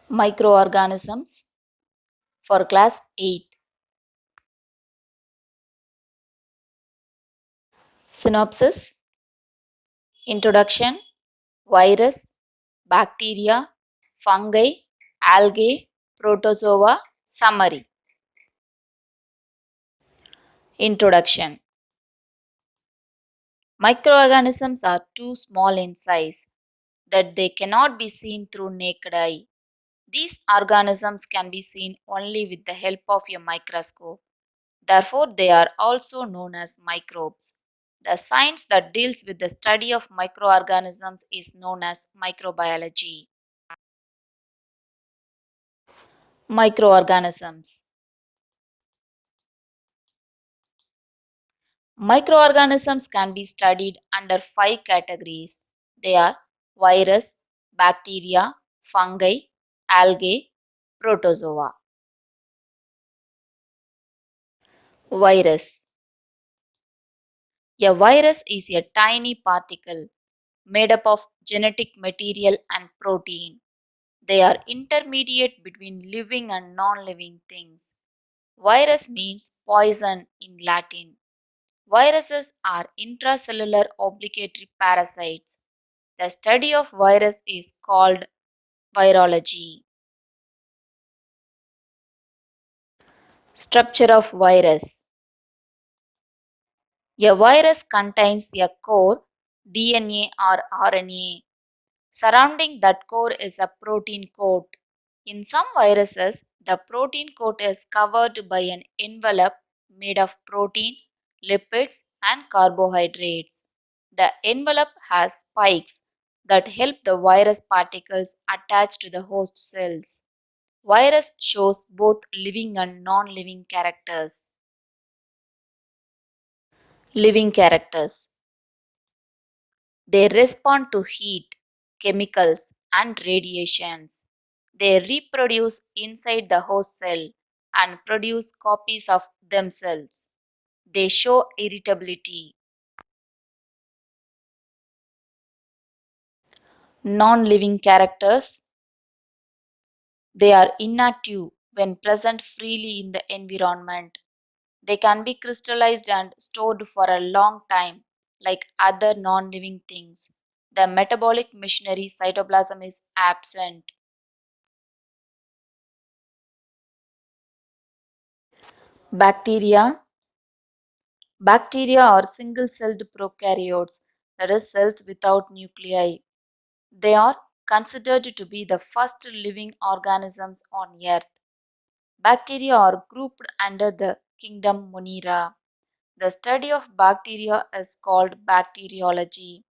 Microorganisms for class 8. Synopsis. Introduction. Virus, bacteria, fungi, algae, protozoa. Summary. Introduction. Microorganisms are too small in size that they cannot be seen through naked eye. These organisms can be seen only with the help of a microscope. Therefore, they are also known as microbes. The science that deals with the study of microorganisms is known as microbiology. Microorganisms. Microorganisms can be studied under five categories. They are virus, bacteria, fungi, algae, protozoa. Virus. A virus is a tiny particle made up of genetic material and protein. They are intermediate between living and non living things. Virus means poison in Latin. Viruses are intracellular obligatory parasites. The study of virus is called virology. Structure of virus. A virus contains a core, DNA or RNA. Surrounding that core is a protein coat. In some viruses, the protein coat is covered by an envelope made of protein, lipids, and carbohydrates. The envelope has spikes that help the virus particles attach to the host cells. Virus shows both living and non living characters. Living characters. They respond to heat, chemicals, and radiations. They reproduce inside the host cell and produce copies of themselves. They show irritability. Non living characters. They are inactive when present freely in the environment. They can be crystallized and stored for a long time, like other non living things. The metabolic machinery cytoplasm is absent. Bacteria. Bacteria are single celled prokaryotes, that is, cells without nuclei. They are considered to be the first living organisms on Earth. Bacteria are grouped under the kingdom Monera. The study of bacteria is called bacteriology.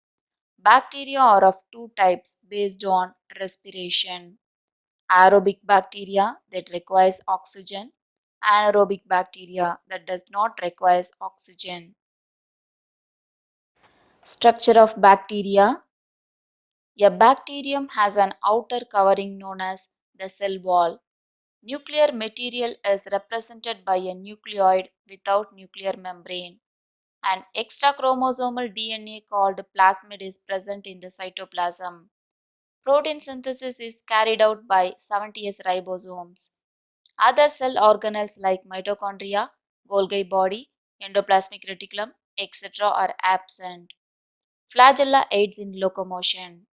Bacteria are of two types based on respiration: aerobic bacteria that requires oxygen, anaerobic bacteria that does not require oxygen. Structure of bacteria. A bacterium has an outer covering known as the cell wall. Nuclear material is represented by a nucleoid without nuclear membrane. An extra chromosomal DNA called plasmid is present in the cytoplasm. Protein synthesis is carried out by 70S ribosomes. Other cell organelles like mitochondria, Golgi body, endoplasmic reticulum, etc. are absent. Flagella aids in locomotion.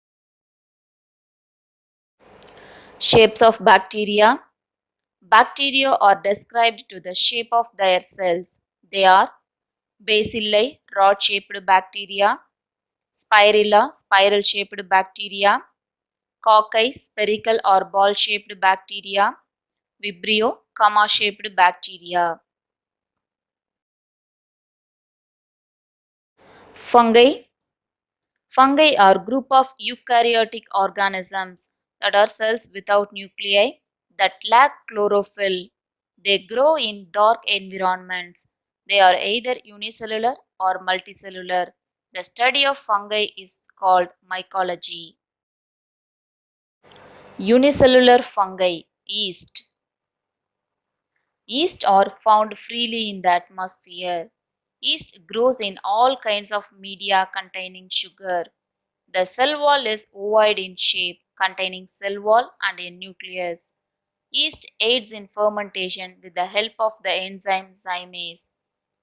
Shapes of bacteria. Bacteria are described to the shape of their cells. They are bacilli, rod-shaped bacteria; spirilla, spiral-shaped bacteria; cocci, spherical or ball-shaped bacteria; vibrio, comma-shaped bacteria. Fungi. Fungi are group of eukaryotic organisms that are cells without nuclei that lack chlorophyll. They grow in dark environments. They are either unicellular or multicellular. The study of fungi is called mycology. Unicellular fungi. Yeast. Yeast are found freely in the atmosphere. Yeast grows in all kinds of media containing sugar. The cell wall is ovoid in shape, containing cell wall and a nucleus. Yeast aids in fermentation with the help of the enzyme zymase.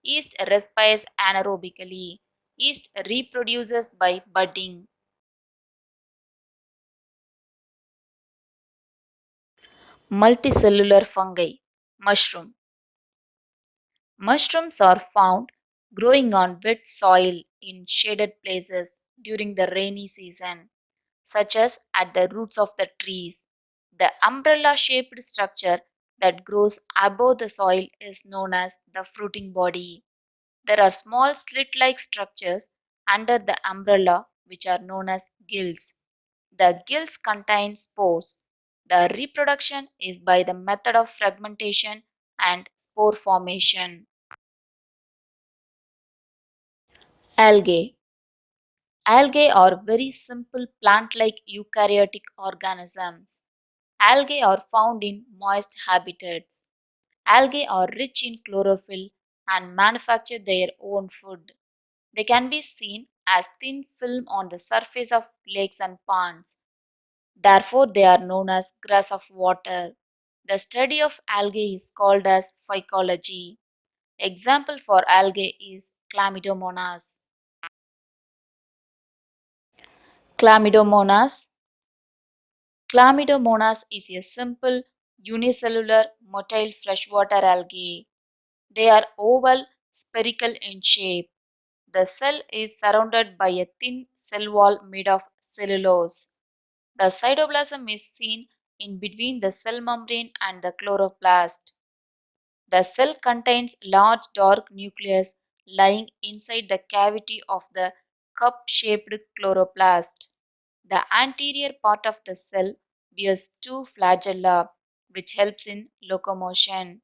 Yeast respires anaerobically. Yeast reproduces by budding. Multicellular fungi. Mushroom. Mushrooms are found growing on wet soil in shaded places during the rainy season, such as at the roots of the trees. The umbrella shaped structure that grows above the soil is known as the fruiting body. There are small slit like structures under the umbrella which are known as gills. The gills contain spores. The reproduction is by the method of fragmentation and spore formation. Algae. Algae are very simple plant like eukaryotic organisms. Algae are found in moist habitats. Algae are rich in chlorophyll and manufacture their own food. They can be seen as thin film on the surface of lakes and ponds. Therefore, they are known as grass of water. The study of algae is called as phycology. Example for algae is Chlamydomonas. Chlamydomonas. Chlamydomonas is a simple unicellular motile freshwater algae. They are oval, spherical in shape. The cell is surrounded by a thin cell wall made of cellulose. The cytoplasm is seen in between the cell membrane and the chloroplast. The cell contains large dark nucleus lying inside the cavity of the cup-shaped chloroplast. The anterior part of the cell bears two flagella, which helps in locomotion.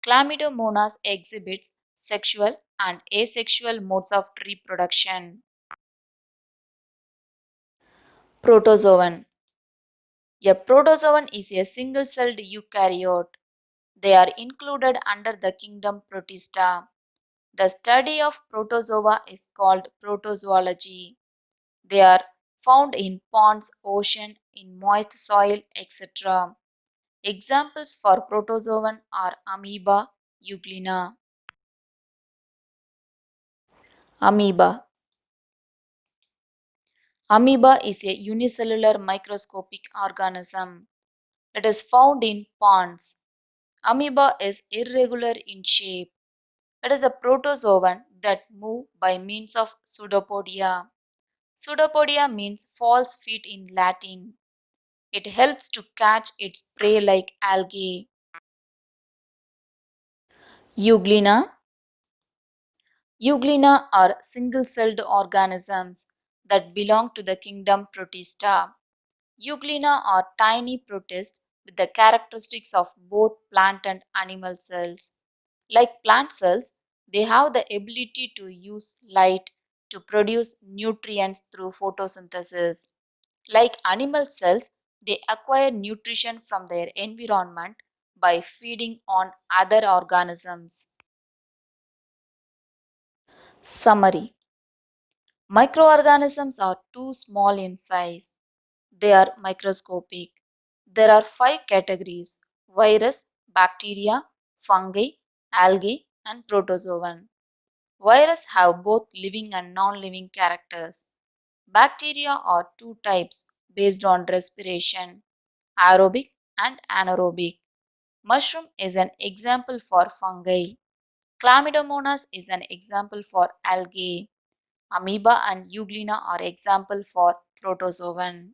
Chlamydomonas exhibits sexual and asexual modes of reproduction. Protozoan. A protozoan is a single-celled eukaryote. They are included under the kingdom Protista. The study of protozoa is called protozoology. They are found in ponds, ocean, in moist soil, etc. Examples for protozoan are amoeba, euglena. Amoeba. Amoeba is a unicellular microscopic organism. It is found in ponds. Amoeba is irregular in shape. It is a protozoan that move by means of pseudopodia. Pseudopodia means false feet in Latin. It helps to catch its prey like algae. Euglena. Euglena are single-celled organisms that belong to the kingdom Protista. Euglena are tiny protists with the characteristics of both plant and animal cells. Like plant cells, they have the ability to use light to produce nutrients through photosynthesis. Like animal cells, they acquire nutrition from their environment by feeding on other organisms. Summary. Microorganisms are too small in size. They are microscopic. There are five categories: virus, bacteria, fungi, algae, and protozoan. Viruses have both living and non living characters. Bacteria are two types based on respiration: aerobic and anaerobic. Mushroom is an example for fungi. Chlamydomonas is an example for algae. Amoeba and euglena are example for protozoan.